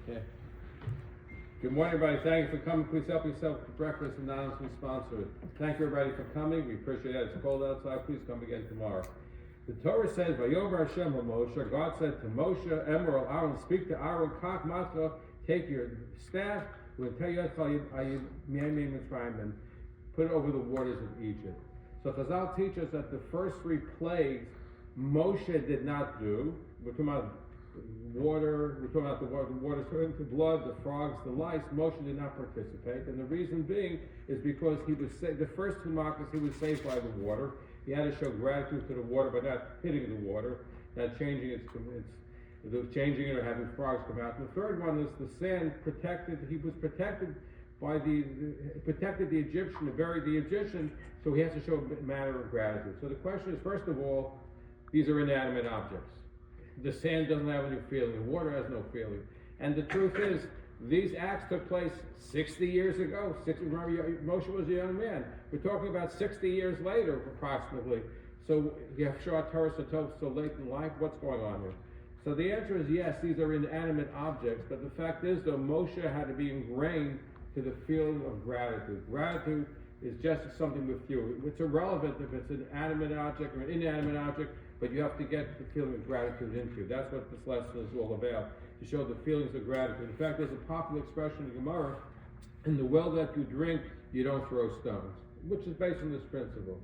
Okay. Good morning, everybody. Thank you for coming. Please help yourself to breakfast and anonymously sponsor it. Thank you, everybody, for coming. We appreciate it. It's cold outside. Please come again tomorrow. The Torah says, "Vayomer Hashem Moshe." God said to Moshe, Emerald, Aaron, speak to Aaron, Kach Matcha, take your staff, and put it over the waters of Egypt. So Chazal teach us that the first 3 plagues Moshe did not do. We're talking about water, the water turned into blood, the frogs, the lice. Moshe did not participate, and the reason being is because he was the first 2 markers he was saved by the water. He had to show gratitude to the water by not hitting the water, not changing it or having frogs come out. And the third one is the sand protected. He was protected by protected the Egyptian, buried the Egyptian, so he has to show a manner of gratitude. So the question is, first of all, these are inanimate objects. The sand doesn't have any feeling, the water has no feeling. And the truth is, these acts took place 60 years ago. Remember, Moshe was a young man. We're talking about 60 years later, approximately. So you have Shah Torah so late in life. What's going on here? So the answer is yes, these are inanimate objects, but the fact is, though, Moshe had to be ingrained to the feeling of gratitude. Gratitude is just something with you. It's irrelevant if it's an animate object or an inanimate object, but you have to get the feeling of gratitude into you. That's what this lesson is all about, to show the feelings of gratitude. In fact, there's a popular expression in Gemara, in the well that you drink, you don't throw stones, which is based on this principle.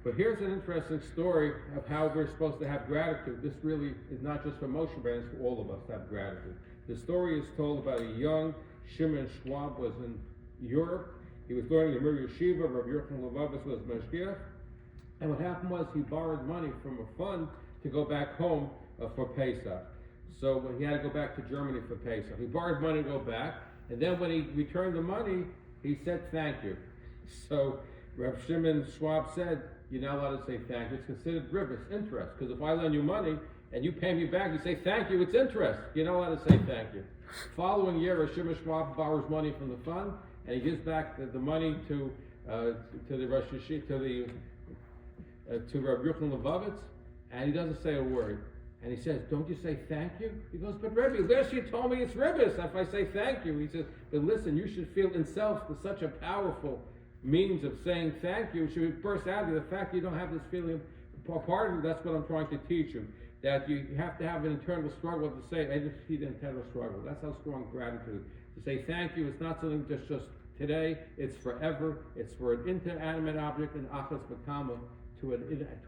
But here's an interesting story of how we're supposed to have gratitude. This really is not just for Moshe Rabbeinu, it's for all of us to have gratitude. The story is told about a young Shimon Schwab was in Europe. He was learning in Mir Yeshiva. Rabbi Yochanan was Mashgiach. And what happened was he borrowed money from a fund to go back home for Pesach. So he had to go back to Germany for Pesach. He borrowed money to go back, and then when he returned the money, he said thank you. So Rabbi Shimon Schwab said, you're not allowed to say thank you. It's considered ribbis, interest. Because if I lend you money and you pay me back, you say thank you, it's interest. You're not allowed to say thank you. Following year, Rabbi Shimon Schwab borrows money from the fund, and he gives back the money to the Rosh Hashanah, to Rabbi Yochanan, and he doesn't say a word. And he says, don't you say thank you? He goes, but Rabbi, last year told me it's ribbis if I say thank you. He says, but listen, you should feel in self such a powerful means of saying thank you. It should burst out of you. The fact you don't have this feeling, part of it, that's what I'm trying to teach you. That you have to have an internal struggle to say, I just see the internal struggle. That's how strong gratitude. To say thank you, it's not something just today, it's forever. It's for an inanimate object, an achas b'kama, to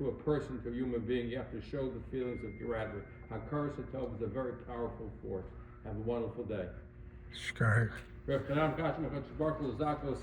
a person, to a human being. You have to show the feelings of gratitude. Hakaras Hatov is a very powerful force. Have a wonderful day. Shkar.